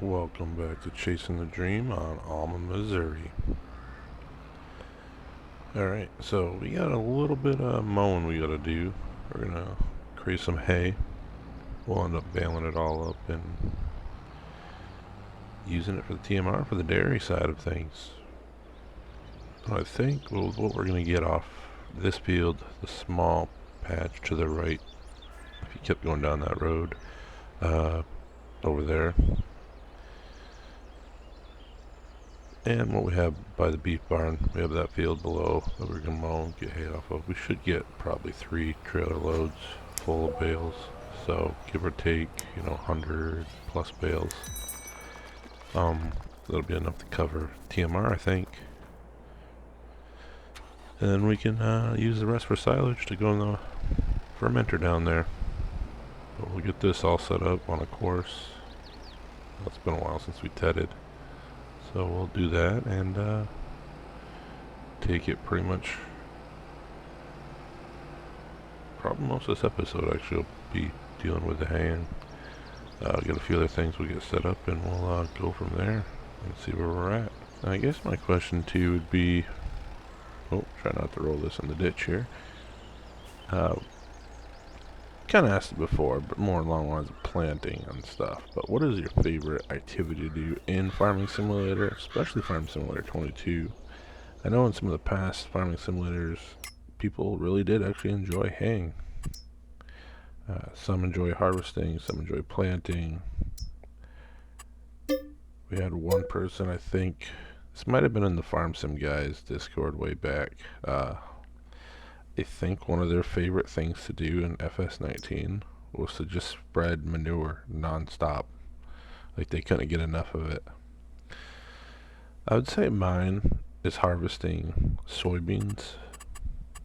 Welcome back to Chasing the Dream on Alma, Missouri. Alright, so we got a little bit of mowing we gotta do. We're gonna create some hay. We'll end up baling it all up and using it for the TMR for the dairy side of things. I think what we're gonna get off this field, the small patch to the right, if you kept going down that road, over there. And what we have by the beef barn, we have that field below that we're going to mow and get hay off of. We should get probably 3 trailer loads full of bales. So give or take, 100 plus bales. That'll be enough to cover TMR, I think. And then we can use the rest for silage to go in the fermenter down there. But we'll get this all set up on a course. It's been a while since we tedded. So we'll do that and take it pretty much. Probably most of this episode actually will be dealing with the haying. Get a few other things we'll get set up and we'll go from there and see where we're at. I guess my question to you would be, try not to roll this in the ditch here. Kind of asked it before, but more along the lines of planting and stuff. But what is your favorite activity to do in Farming Simulator, especially Farming Simulator 22? I know in some of the past Farming Simulators, people really did actually enjoy haying. Some enjoy harvesting, some enjoy planting. We had one person, I think, this might have been in the Farm Sim Guys Discord way back. I think one of their favorite things to do in FS19 was to just spread manure non-stop. Like they couldn't get enough of it. I would say mine is harvesting soybeans.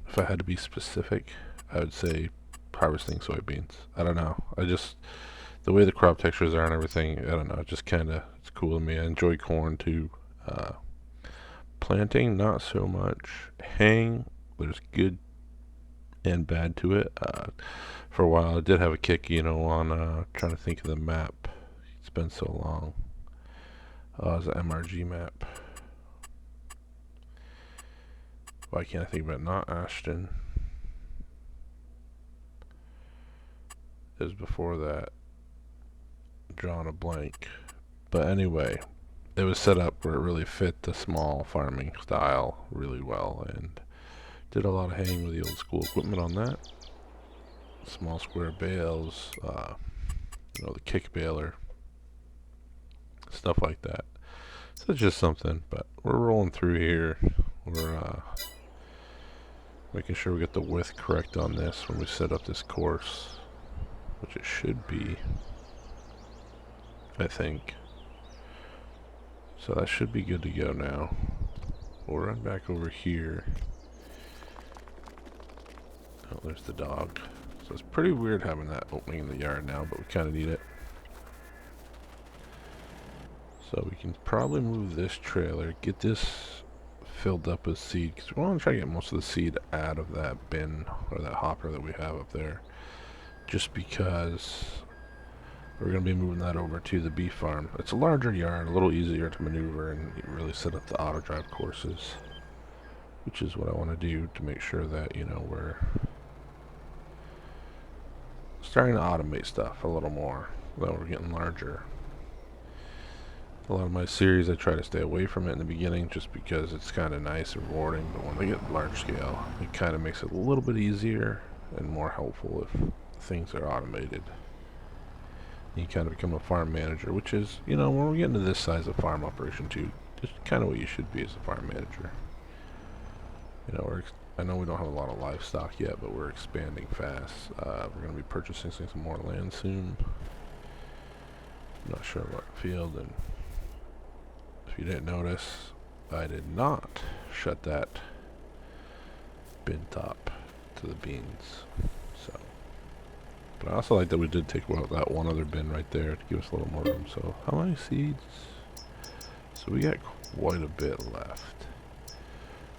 If I had to be specific, I would say harvesting soybeans. I don't know. The way the crop textures are and everything, I don't know. It just it's cool to me. I enjoy corn too. Planting, not so much. Haying, there's good and bad to it. For a while I did have a kick, on trying to think of the map. It's been so long. It was an MRG map. Why can't I think of it? Not Ashton. It was before that. Drawing a blank. But anyway, it was set up where it really fit the small farming style really well, and did a lot of haying with the old school equipment on that. Small square bales, the kick baler, stuff like that. So it's just something, but we're rolling through here. We're making sure we get the width correct on this when we set up this course, which it should be, I think. So that should be good to go now. We'll run back over here. Oh, there's the dog. So it's pretty weird having that opening in the yard now, but we kind of need it. So we can probably move this trailer, get this filled up with seed, because we want to try to get most of the seed out of that bin, or that hopper that we have up there. Just because we're going to be moving that over to the beef farm. It's a larger yard, a little easier to maneuver, and really set up the auto drive courses. Which is what I want to do to make sure that, we're starting to automate stuff a little more, though we're getting larger. A lot of my series I try to stay away from it in the beginning just because it's kind of nice and rewarding, but when they get large scale, it kind of makes it a little bit easier and more helpful if things are automated. You kind of become a farm manager, which is, when we're getting to this size of farm operation too, just kind of what you should be as a farm manager. I know we don't have a lot of livestock yet, but we're expanding fast. We're going to be purchasing some more land soon. I'm not sure what field, and if you didn't notice, I did not shut that bin top to the beans. So, but I also like that we did take that one other bin right there to give us a little more room. So how many seeds? So we got quite a bit left.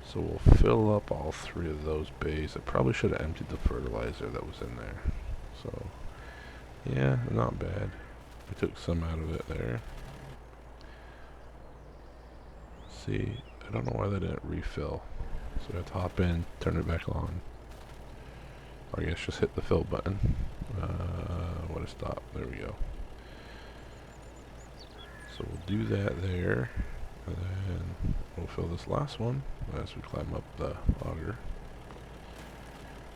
So we'll fill up all 3 of those bays. I probably should have emptied the fertilizer that was in there. So, yeah, not bad. We took some out of it there. see. I don't know why they didn't refill. So I have to hop in, turn it back on. Or I guess just hit the fill button. What a stop. There we go. So we'll do that there. And then we'll fill this last one as we climb up the auger.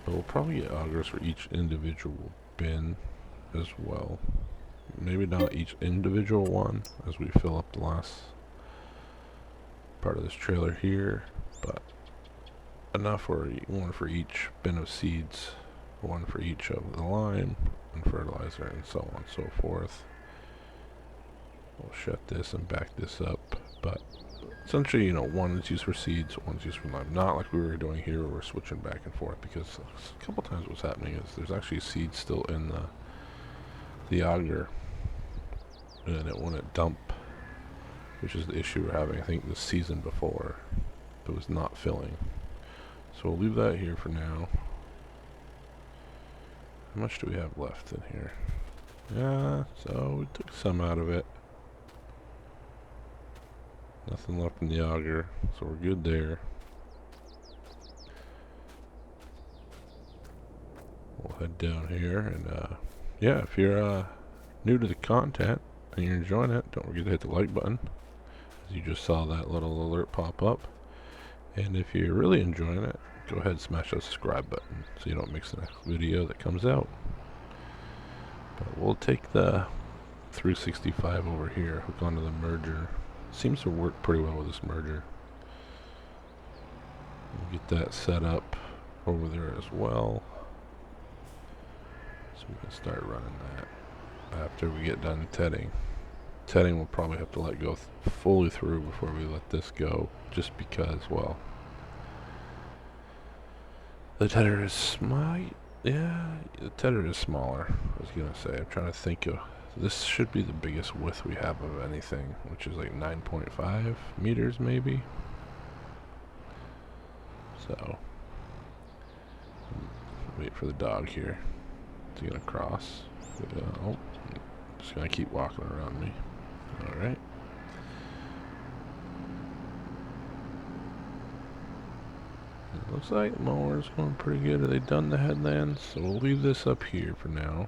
But we'll probably get augers for each individual bin as well. Maybe not each individual one as we fill up the last part of this trailer here, but enough for one for each bin of seeds, one for each of the lime and fertilizer, and so on and so forth. We'll shut this and back this up, but essentially, you know, one is used for seeds, one's used for lime. Not like we were doing here where we're switching back and forth, because a couple times what's happening is there's actually seeds still in the auger, and it wouldn't dump, which is the issue we're having. I think the season before it was not filling. So we'll leave that here for now. How much do we have left in here? Yeah, so we took some out of it. Nothing left in the auger, so we're good there. We'll head down here, and yeah, if you're new to the content and you're enjoying it, don't forget to hit the like button, as you just saw that little alert pop up. And if you're really enjoying it, go ahead and smash that subscribe button so you don't miss the next video that comes out. But we'll take the 365 over here, hook onto the merger. Seems to work pretty well with this merger. We'll get that set up over there as well, so we can start running that after we get done tedding. Tedding we'll probably have to let go fully through before we let this go, just because, well, the tedder is the tedder is smaller. I was gonna say, I'm trying to think of, this should be the biggest width we have of anything, which is like 9.5 meters maybe. So, wait for the dog here. Is he gonna cross? Oh, just gonna keep walking around me. Alright. It looks like the mower's going pretty good. Are they done the headlands? So we'll leave this up here for now.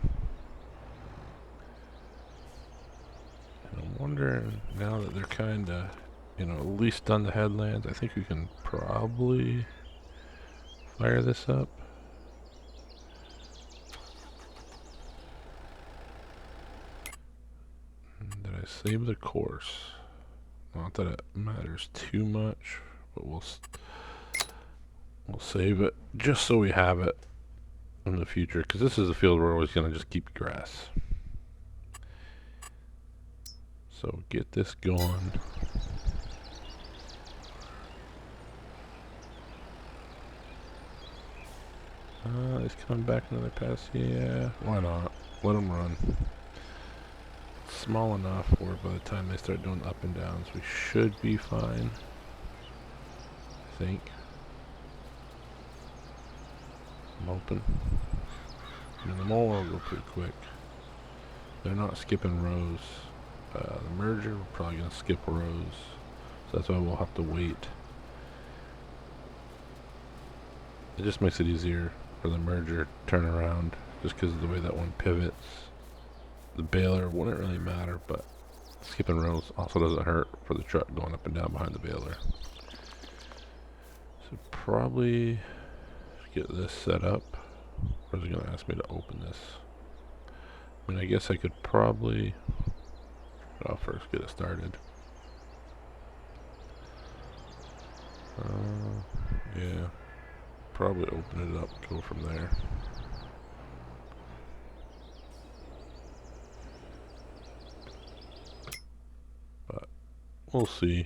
And I'm wondering, now that they're kinda, you know, at least done the headlands, I think we can probably fire this up. Did I save the course? Not that it matters too much, but we'll save it just so we have it in the future, because this is a field we're always going to just keep grass. So get this going. He's coming back another pass. Yeah, why not? Let him run. It's small enough where by the time they start doing up and downs, we should be fine, I think. I'm hoping. And the mower will go pretty quick. They're not skipping rows. The merger, we're probably going to skip rows. So that's why we'll have to wait. It just makes it easier for the merger to turn around, just because of the way that one pivots. The baler wouldn't really matter, but skipping rows also doesn't hurt for the truck going up and down behind the baler. So probably get this set up. Or is it going to ask me to open this? I mean, I guess I could probably, I'll first get it started. Yeah, probably open it up, go from there. But we'll see.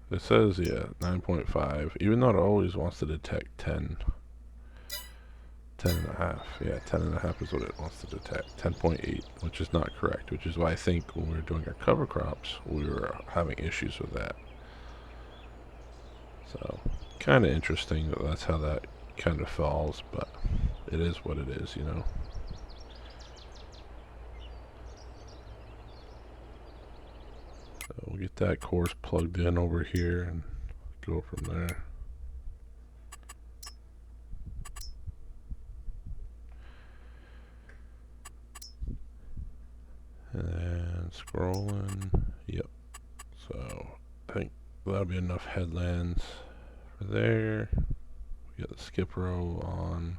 It says, yeah, 9.5, even though it always wants to detect 10. 10 and a half. Yeah, 10 and a half is what it wants to detect. 10.8, which is not correct, which is why I think when we were doing our cover crops, we were having issues with that. So, kind of interesting that that's how that kind of falls, but it is what it is, you know. So we'll get that course plugged in over here and go from there. And scrolling, yep. So I think that'll be enough headlands for there. We got the skip row on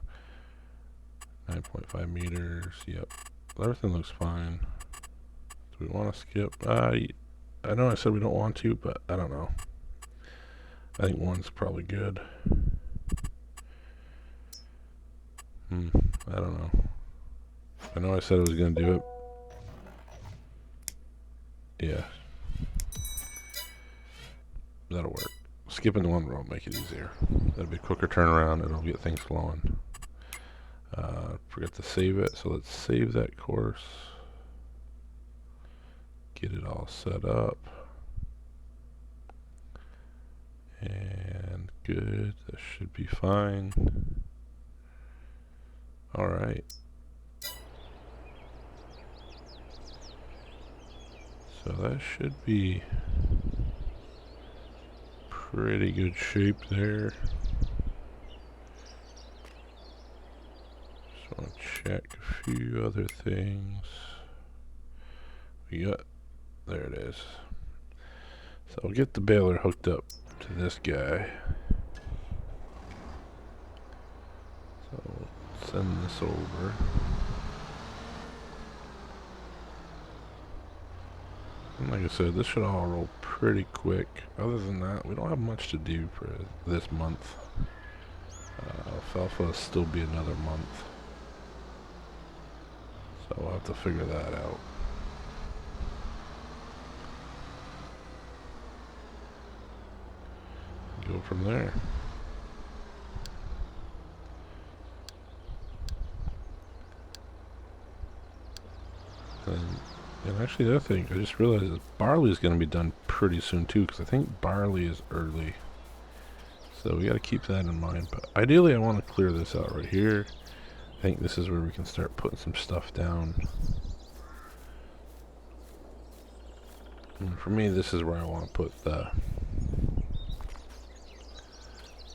9.5 meters, yep. Everything looks fine. Do we want to skip? I know I said we don't want to, but I don't know. I think one's probably good. I don't know. I know I said I was going to do it. Yeah. That'll work. Skipping one row will make it easier. That'll be a quicker turnaround. It'll get things flowing. Forgot to save it, so let's save that course. Get it all set up. And good. That should be fine. Alright. So that should be pretty good shape there. Just want to check a few other things. We got, there it is. So I'll get the baler hooked up to this guy. So send this over. And like I said, this should all roll pretty quick. Other than that, we don't have much to do for this month. Alfalfa will still be another month. So we'll have to figure that out. Go from there. And actually the other thing, I just realized is barley is going to be done pretty soon too, because I think barley is early. So we got to keep that in mind. But ideally I want to clear this out right here. I think this is where we can start putting some stuff down. And for me, this is where I want to put the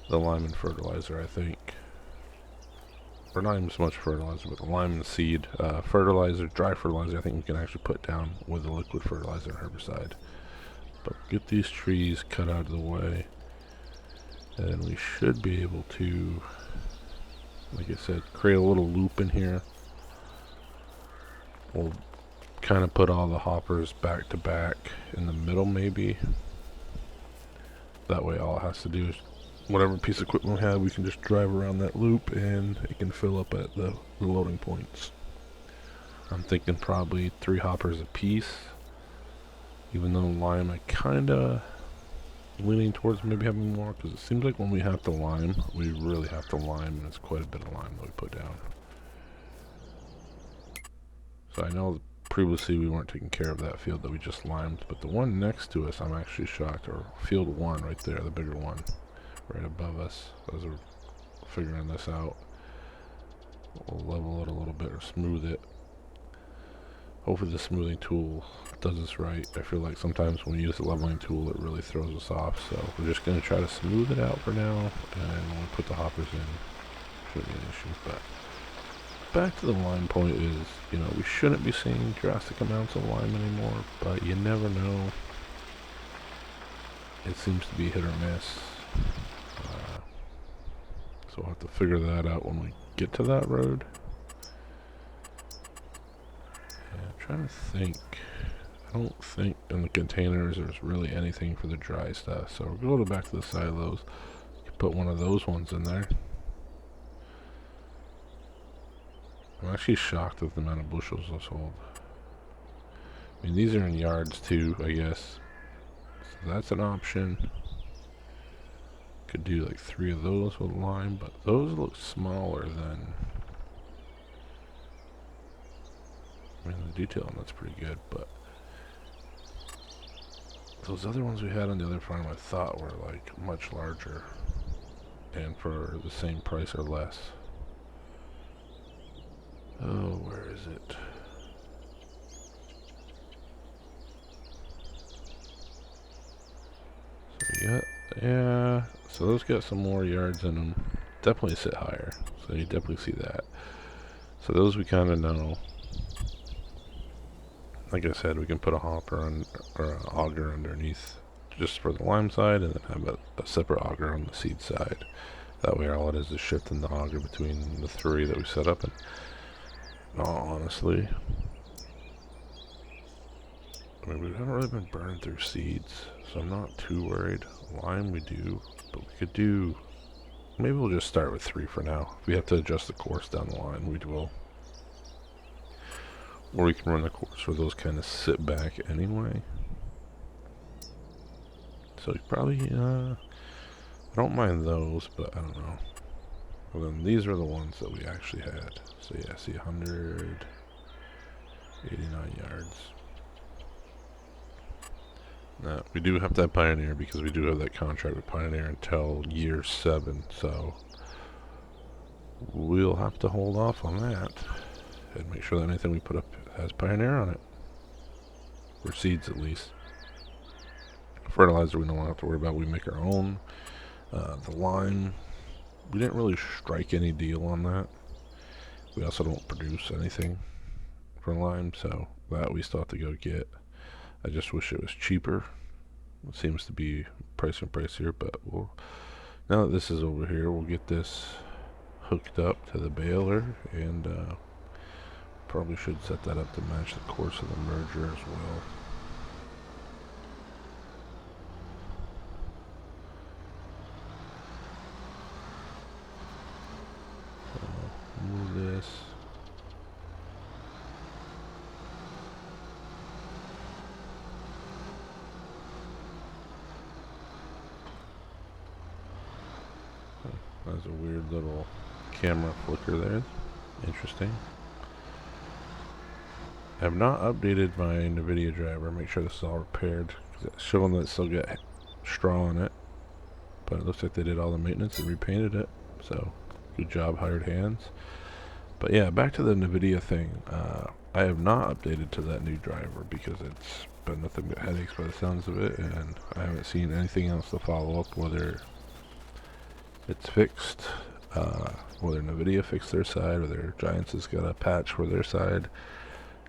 lime and fertilizer, I think. Or not even so much fertilizer, but the lime and seed. Fertilizer, dry fertilizer, I think we can actually put down with the liquid fertilizer and herbicide. But get these trees cut out of the way, and we should be able to, like I said, create a little loop in here. We'll kind of put all the hoppers back to back in the middle maybe. That way all it has to do is whatever piece of equipment we have, we can just drive around that loop and it can fill up at the loading points. I'm thinking probably 3 hoppers a piece. Even though lime, I kinda leaning towards maybe having more, because it seems like when we have to lime, we really have to lime, and it's quite a bit of lime that we put down. So I know previously we weren't taking care of that field that we just limed, but the one next to us, I'm actually shocked, or field 1 right there, the bigger one, right above us, as we're figuring this out. We'll level it a little bit or smooth it. Hopefully the smoothing tool does this right. I feel like sometimes when we use the leveling tool, it really throws us off. So we're just going to try to smooth it out for now, and when we put the hoppers in, shouldn't be an issue. But back to the lime point is, you know, we shouldn't be seeing drastic amounts of lime anymore, but you never know. It seems to be hit or miss. So we'll have to figure that out when we get to that road. Trying to think. I don't think in the containers there's really anything for the dry stuff, so we're going to go back to the silos. You can put one of those ones in there. I'm actually shocked at the amount of bushels I sold. I mean, these are in yards too, I guess. So that's an option. Could do like 3 of those with lime, but those look smaller than... I mean, the detail on that's pretty good, but those other ones we had on the other farm I thought were like much larger and for the same price or less. Oh, where is it? Yeah, so those got some more yards in them. Definitely sit higher, so you definitely see that. So those we kind of know. Like I said, we can put a hopper on, or an auger underneath just for the lime side, and then have a separate auger on the seed side. That way all it is shifting the auger between the three that we set up. And honestly, I mean, we haven't really been burning through seeds, so I'm not too worried. Lime we do, but we could do, maybe we'll just start with 3 for now. If we have to adjust the course down the line, we will. Or we can run the course where those kind of sit back anyway. So you probably, I don't mind those, but I don't know. Well, then these are the ones that we actually had. So yeah, see 189 yards. Now, we do have to have Pioneer because we do have that contract with Pioneer until year 7, so we'll have to hold off on that and make sure that anything we put up has Pioneer on it. For seeds at least. Fertilizer we don't have to worry about, we make our own. The lime, we didn't really strike any deal on that. We also don't produce anything for lime, so that we still have to go get. I just wish it was cheaper. It seems to be pricier, but we'll, now that this is over here, we'll get this hooked up to the baler, and probably should set that up to match the course of the merger as well. Move this. That's a weird little camera flicker there. Interesting. I have not updated my NVIDIA driver. Make sure this is all repaired. It's showing that it still got straw on it, but it looks like they did all the maintenance and repainted it. So good job, hired hands. But yeah, back to the NVIDIA thing. I have not updated to that new driver because it's been nothing but headaches by the sounds of it, and I haven't seen anything else to follow up whether it's fixed, whether NVIDIA fixed their side, or their Giants has got a patch for their side.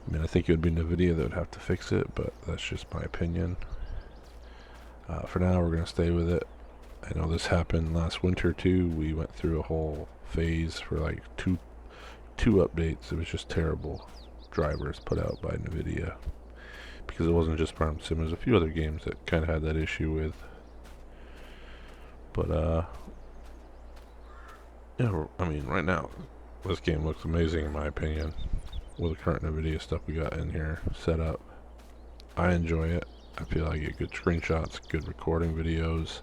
I mean, I think it would be NVIDIA that would have to fix it, but that's just my opinion. For now, we're going to stay with it. I know this happened last winter too. We went through a whole phase for like two updates. It was just terrible drivers put out by NVIDIA, because it wasn't just Farm Sim. There's a few other games that kind of had that issue with. But yeah, I mean, right now this game looks amazing in my opinion with the current NVIDIA stuff we got in here set up. I enjoy it. I feel I get good screenshots, good recording videos.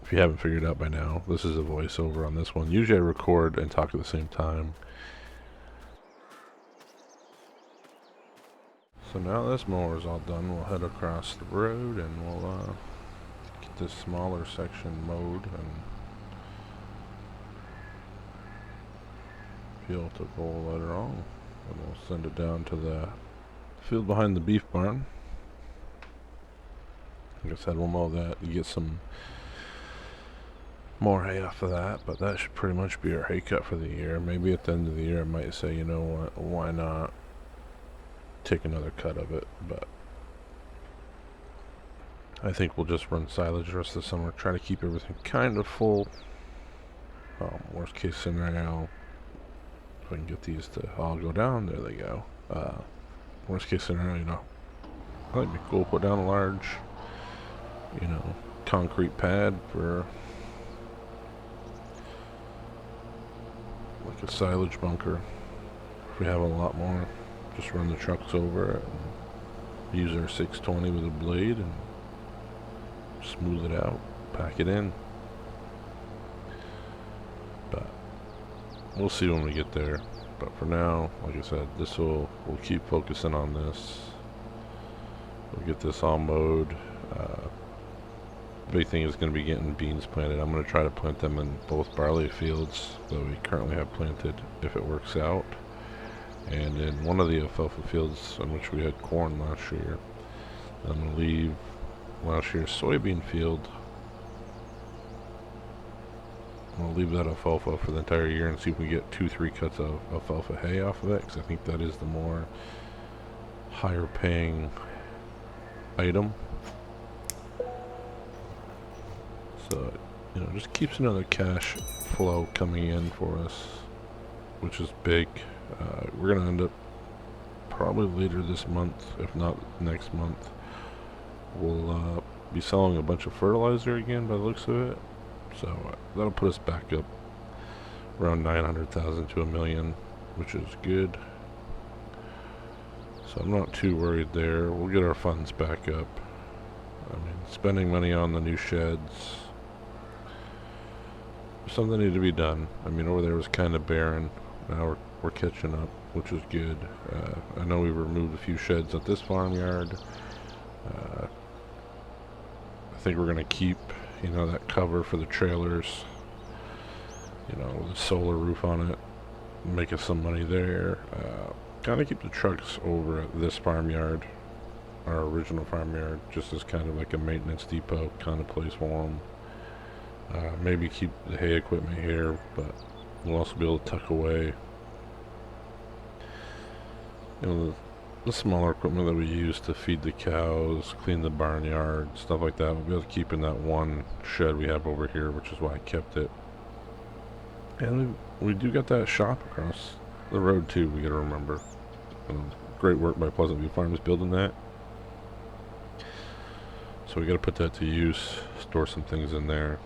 If you haven't figured it out by now, this is a voiceover on this one. Usually I record and talk at the same time. So now this mower is all done, we'll head across the road and we'll get this smaller section mowed and be able to roll later on. And we'll send it down to the field behind the beef barn. Like I said, we'll mow that and get some more hay off of that, but that should pretty much be our hay cut for the year. Maybe at the end of the year I might say, you know what, why not take another cut of it, but I think we'll just run silage the rest of the summer, try to keep everything kind of full. Worst case scenario, if I can get these to all go down, there they go. Worst case scenario, you know, I think it'd be cool to put down a large, you know, concrete pad for like a silage bunker. If we have a lot more, just run the trucks over it and use our 620 with a blade and smooth it out, pack it in. But we'll see when we get there. But for now, like I said, we'll keep focusing on this. We'll get this all mowed. Big thing is going to be getting beans planted. I'm going to try to plant them in both barley fields that we currently have planted, if it works out, and in one of the alfalfa fields in which we had corn last year. I'm going to leave last year's soybean field. We'll leave that alfalfa for the entire year and see if we get 2-3 cuts of alfalfa hay off of it, because I think that is the more higher paying item. So, you know, just keeps another cash flow coming in for us, which is big. We're gonna end up probably later this month, if not next month, we'll be selling a bunch of fertilizer again by the looks of it. So that'll put us back up around 900,000 to $1 million, which is good. So I'm not too worried there. We'll get our funds back up. I mean, spending money on the new sheds, something needed to be done. I mean, over there was kind of barren. Now we're catching up, which is good. I know we removed a few sheds at this farmyard. I think we're gonna keep, you know, that cover for the trailers, you know, with a solar roof on it, make us some money there. Kind of keep the trucks over at this farmyard, our original farmyard, just as kind of like a maintenance depot kind of place for them. Maybe keep the hay equipment here, but we'll also be able to tuck away, you know, the smaller equipment that we use to feed the cows, clean the barnyard, stuff like that. We'll be able to keep in that one shed we have over here, which is why I kept it. And we do got that shop across the road too, we gotta remember. Great work by Pleasant View Farms building that. So we gotta put that to use, store some things in there,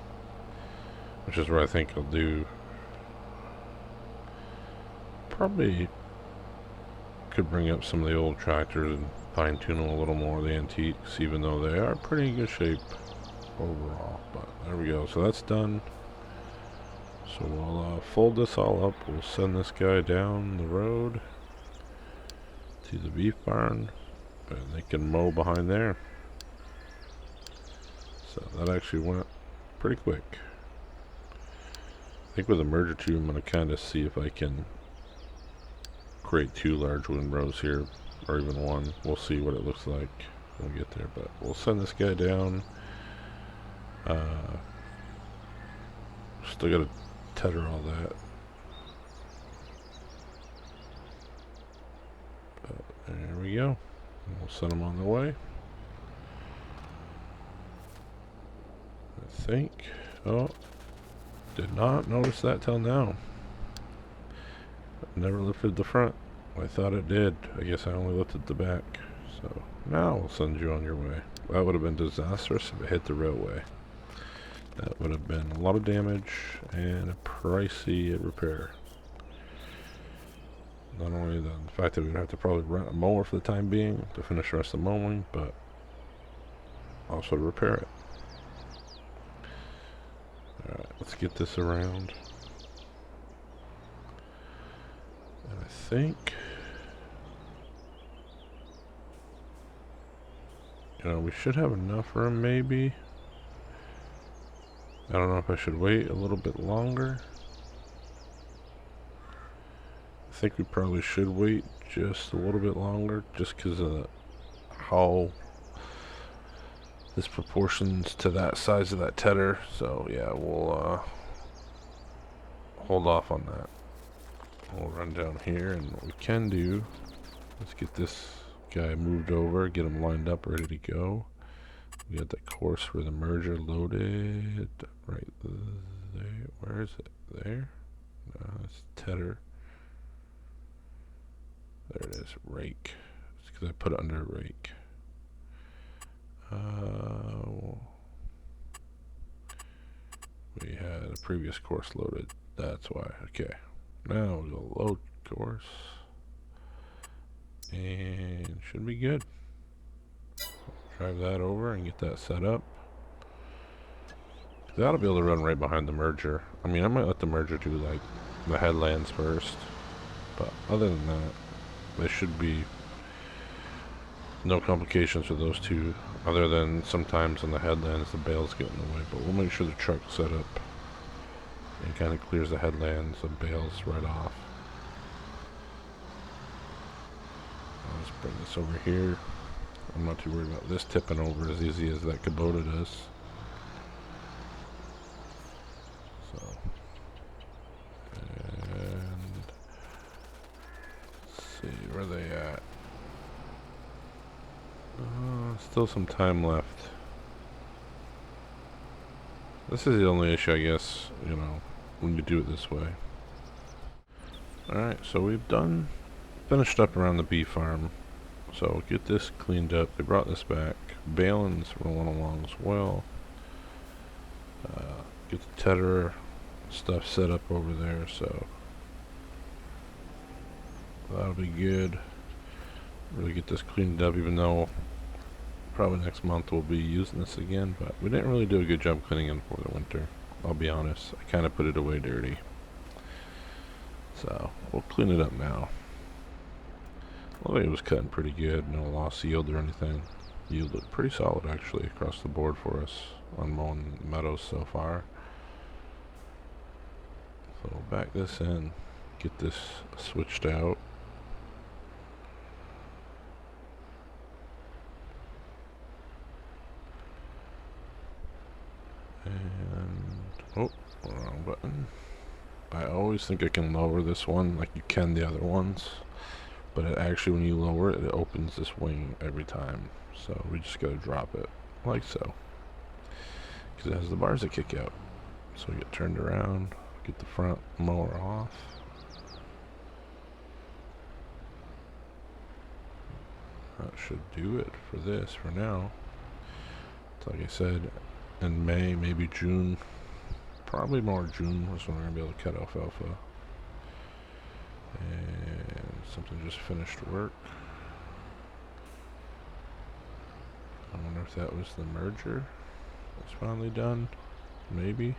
which is where I think I'll do. Probably could bring up some of the old tractors and fine tune them a little more, the antiques, even though they are pretty in good shape overall. But there we go, so that's done. So we'll fold this all up. We'll send this guy down the road to the beef barn, and they can mow behind there. So that actually went pretty quick. I think with a merger too, I'm going to kind of see if I can create 2 large windrows here, or even 1. We'll see what it looks like when we get there, but we'll send this guy down. Still got to tether all that. But there we go. We'll send them on the way. I think. Oh, did not notice that till now. Never lifted the front. I thought it did. I guess I only lifted the back. So now we'll send you on your way. That would have been disastrous if it hit the railway. That would have been a lot of damage and a pricey repair. Not only the fact that we would have to probably rent a mower for the time being to finish the rest of the mowing, but also to repair it. Alright, let's get this around. And I think, you know, we should have enough room maybe. I don't know if I should wait a little bit longer. I think we probably should wait just a little bit longer, just because of how this proportions to that size of that tedder. So yeah, we'll hold off on that. We'll run down here, and what we can do, let's get this guy moved over, get him lined up, ready to go. We got that course for the merger loaded right there. Where is it? There? No, it's tedder. There it is. Rake. It's because I put it under rake. We had a previous course loaded. That's why. Okay. Now we'll go load course. And should be good. Drive that over and get that set up. That'll be able to run right behind the merger. I mean, I might let the merger do like the headlands first, but other than that, there should be no complications with those two, other than sometimes on the headlands the bales get in the way. But we'll make sure the truck's set up and kind of clears the headlands and bales right off. I'll just bring this over here. I'm not too worried about this tipping over as easy as that Kubota does. So, and let's see, where are they at? Still some time left. This is the only issue, I guess, you know, when you do it this way. Alright, so we've finished up around the bee farm. So get this cleaned up. They brought this back. Balin's rolling along as well. Get the tedder stuff set up over there, so that'll be good. Really get this cleaned up, even though probably next month we'll be using this again, but we didn't really do a good job cleaning it for the winter. I'll be honest. I kind of put it away dirty. So we'll clean it up now. Well, it was cutting pretty good. No loss yield or anything. Yield looked pretty solid actually across the board for us on mowing meadows so far. So we'll back this in, get this switched out. And, oh, wrong button. I always think I can lower this one like you can the other ones. But it actually, when you lower it, it opens this wing every time. So we just gotta drop it, like so. Because it has the bars that kick out. So we get turned around, get the front mower off. That should do it for this for now. So like I said, in May, maybe June, probably more June is when we're going to be able to cut alfalfa. And something just finished work. I wonder if that was the merger that's finally done. Maybe.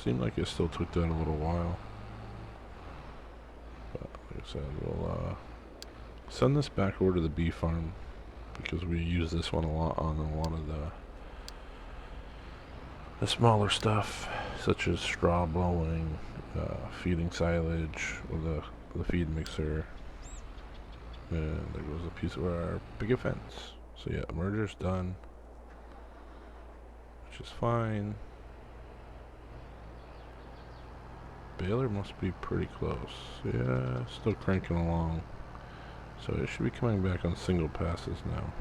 Seemed like it still took that a little while. But like I said, we'll send this back over to the bee farm because we use this one a lot on a lot of the smaller stuff, such as straw blowing, feeding silage with the feed mixer. And there goes a piece of our picket fence. So yeah, merger's done, which is fine. Baler must be pretty close. Yeah, still cranking along. So it should be coming back on single passes now.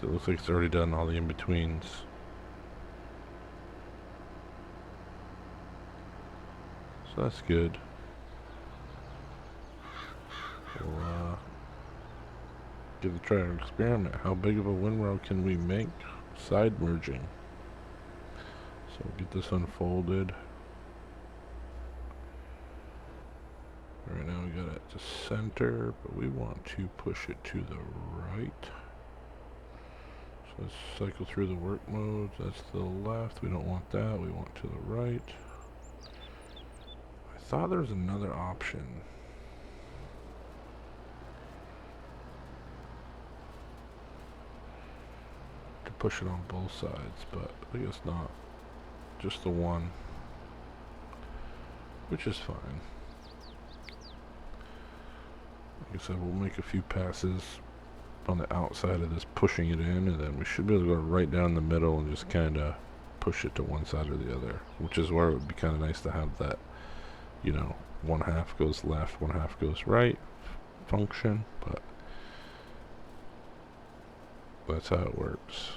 So it looks like it's already done all the in-betweens. So that's good. We'll give it a try an experiment. How big of a windrow can we make side merging? So we'll get this unfolded. Right now we got it to center, but we want to push it to the right. So let's cycle through the work modes. That's to the left. We don't want that. We want to the right. I thought there was another option. To push it on both sides, but I guess not. Just the one. Which is fine. Like I said, we'll make a few passes on the outside of this, pushing it in, and then we should be able to go right down the middle and just kind of push it to one side or the other, which is where it would be kind of nice to have that, you know, one half goes left, one half goes right function, but that's how it works.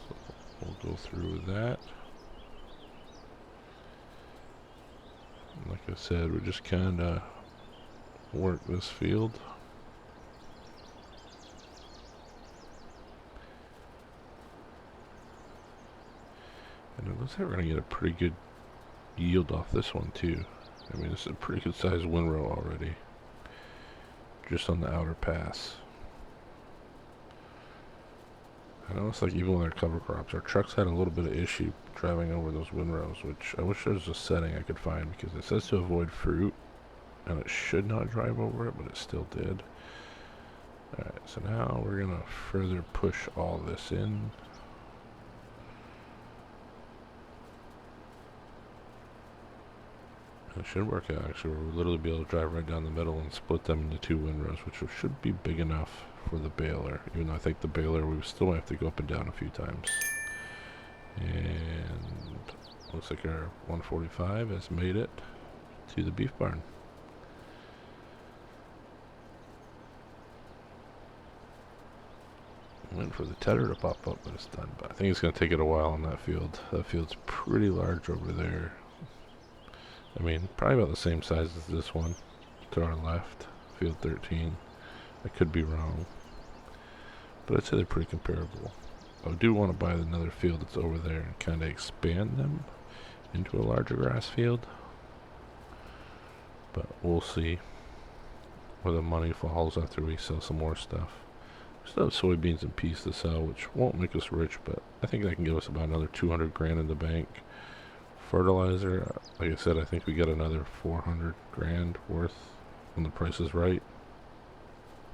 So we'll go through with that. Like I said, we just kind of work this field. And it looks like we're going to get a pretty good yield off this one too. I mean, it's a pretty good sized windrow already. Just on the outer pass. I know it's like even with our cover crops, our trucks had a little bit of issue driving over those windrows, which I wish there was a setting I could find, because it says to avoid fruit, and it should not drive over it, but it still did. Alright, so now we're going to further push all this in. It should work out actually. We'll literally be able to drive right down the middle and split them into 2 windrows, which should be big enough for the baler. Even though I think the baler, we still have to go up and down a few times. And looks like our 145 has made it to the beef barn. Waiting for the tedder to pop up, but it's done. But I think it's going to take it a while on that field. That field's pretty large over there. I mean, probably about the same size as this one to our left, field 13. I could be wrong, but I'd say they're pretty comparable. I do want to buy another field that's over there and kind of expand them into a larger grass field, but we'll see where the money falls after we sell some more stuff. We still have soybeans and peas to sell, which won't make us rich, but I think that can give us about another 200 grand in the bank. Fertilizer, like I said, I think we got another 400 grand worth when the price is right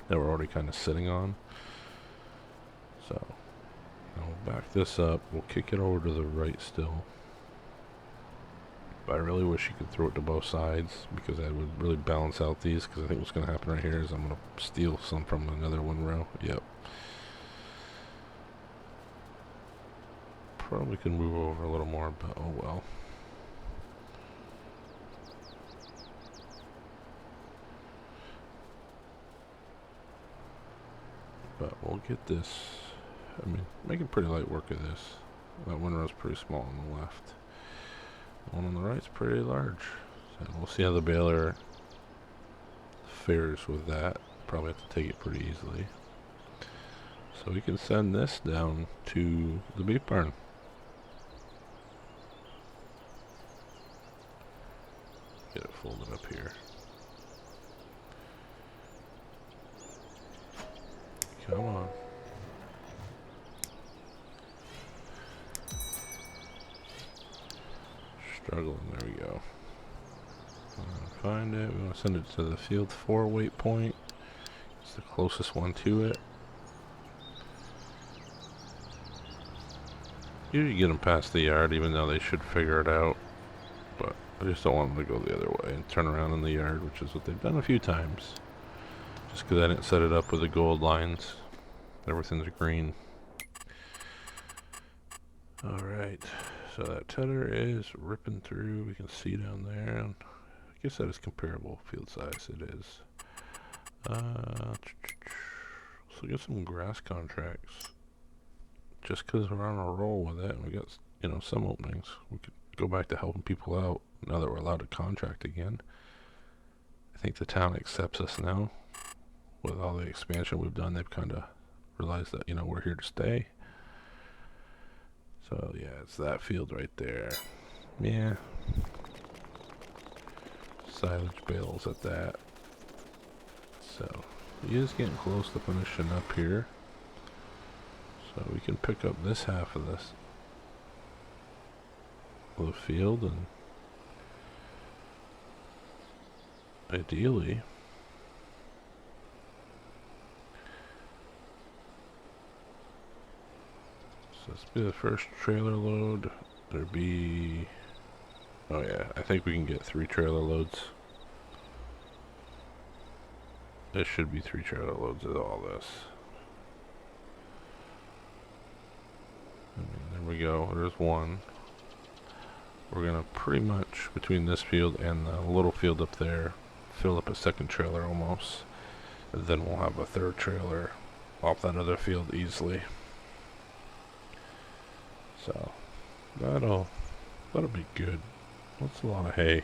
that we're already kind of sitting on. So I'll back this up. We'll kick it over to the right still. But I really wish you could throw it to both sides because that would really balance out these, because I think what's going to happen right here is I'm going to steal some from another windrow. Yep. Probably can move over a little more, but oh well. But we'll get this, I mean, making pretty light work of this. That windrow's pretty small on the left. The one on the right's pretty large. So we'll see how the baler fares with that. Probably have to take it pretty easily. So we can send this down to the beef barn. Get it folded up here. Come on. Struggling, there we go. Find it, we want to send it to the field 4 weight point. It's the closest one to it. Usually get them past the yard, even though they should figure it out. But I just don't want them to go the other way and turn around in the yard, which is what they've done a few times. Just because I didn't set it up with the gold lines. Everything's green. Alright, so that tedder is ripping through. We can see down there. And I guess that is comparable field size. It is. So get some grass contracts. Just because we're on a roll with it, and we got, you know, some openings. We could go back to helping people out now that we're allowed to contract again. I think the town accepts us now. With all the expansion we've done, they've kind of realized that, you know, we're here to stay. So yeah, it's that field right there. Yeah. Silage bales at that. So he is getting close to finishing up here. So we can pick up this half of this of the field, and ideally this be the first trailer load. There'd be, oh yeah, I think we can get 3 trailer loads. There should be 3 trailer loads of all this. And there we go, there's one. We're gonna pretty much, between this field and the little field up there, fill up a second trailer almost. And then we'll have a 3rd trailer off that other field easily. So that'll be good. That's a lot of hay.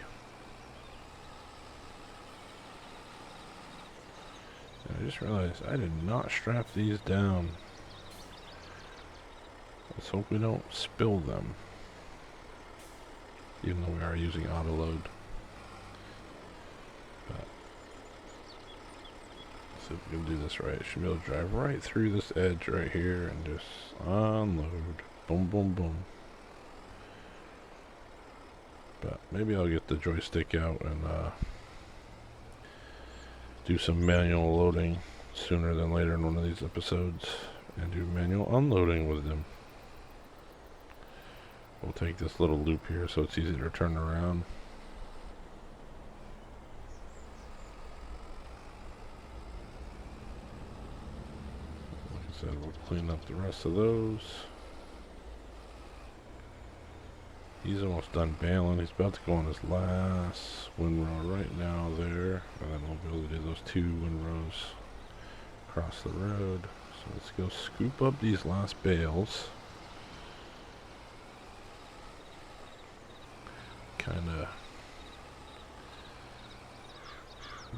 And I just realized I did not strap these down. Let's hope we don't spill them. Even though we are using auto load. But let's see if we can do this right. Should be able to drive right through this edge right here and just unload. Boom, boom, boom. But maybe I'll get the joystick out and do some manual loading sooner than later in one of these episodes and do manual unloading with them. We'll take this little loop here so it's easy to turn around. So we'll clean up the rest of those. He's almost done baling. He's about to go on his last windrow right now there. And then we'll be able to do those 2 windrows across the road. So let's go scoop up these last bales. Kinda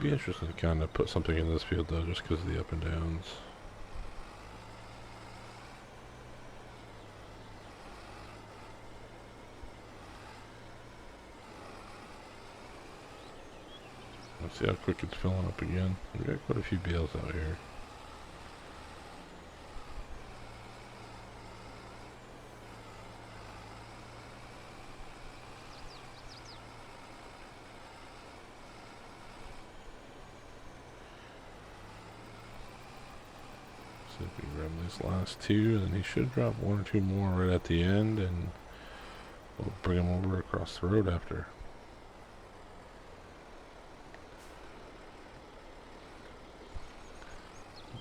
be interesting to kind of put something in this field though, just because of the up and downs. Let's see how quick it's filling up again. We got quite a few bales out here. So if we grab these last 2, then he should drop 1 or 2 more right at the end, and we'll bring them over across the road after.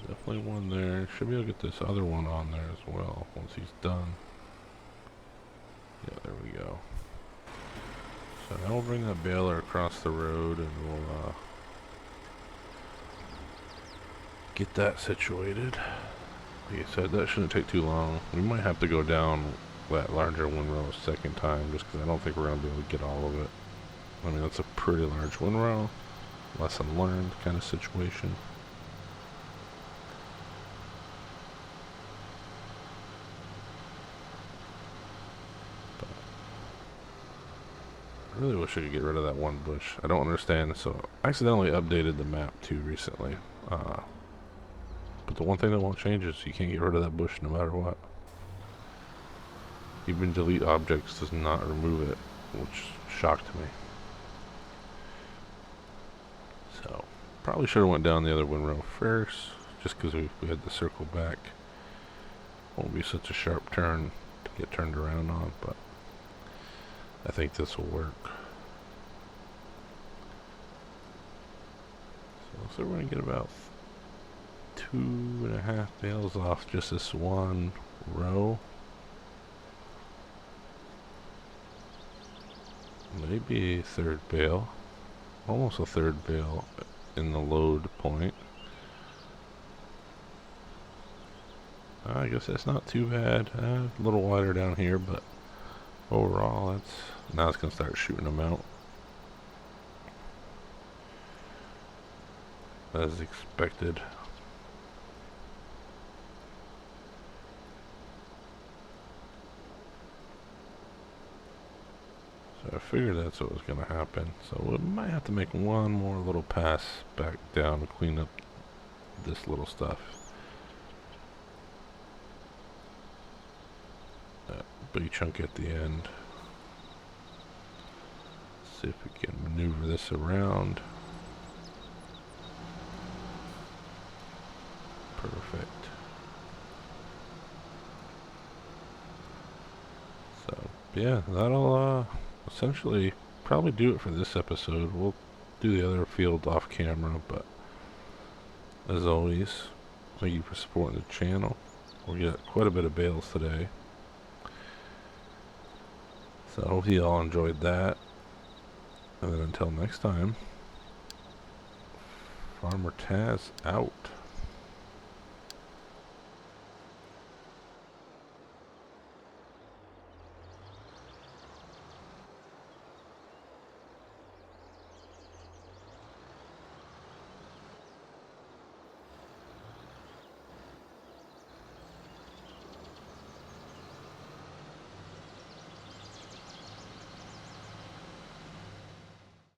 Definitely one there. Should be able to get this other one on there as well once he's done. Yeah, there we go. So now we'll bring that baler across the road and we'll get that situated. Like I said, that shouldn't take too long. We might have to go down that larger windrow a second time just because I don't think we're going to be able to get all of it. I mean, that's a pretty large windrow. Lesson learned kind of situation. I really wish I could get rid of that one bush. I don't understand. So I accidentally updated the map too recently. But the one thing that won't change is you can't get rid of that bush no matter what. Even delete objects does not remove it, which shocked me. So probably should have went down the other windrow first, just because we had to circle back. Won't be such a sharp turn to get turned around on, but I think this will work. So we're going to get about 2.5 bales off just this one row. Maybe a 3rd bale. Almost a 3rd bale in the load point. I guess that's not too bad. A little wider down here, but overall, now it's going to start shooting them out. As expected. So I figured that's what was going to happen. So we might have to make one more little pass back down to clean up this little stuff. That big chunk at the end. See if we can maneuver this around. Perfect. So yeah, that'll essentially probably do it for this episode. We'll do the other field off camera, but as always, thank you for supporting the channel. We got quite a bit of bales today. So I hope you all enjoyed that. And then until next time, Farmer Taz out.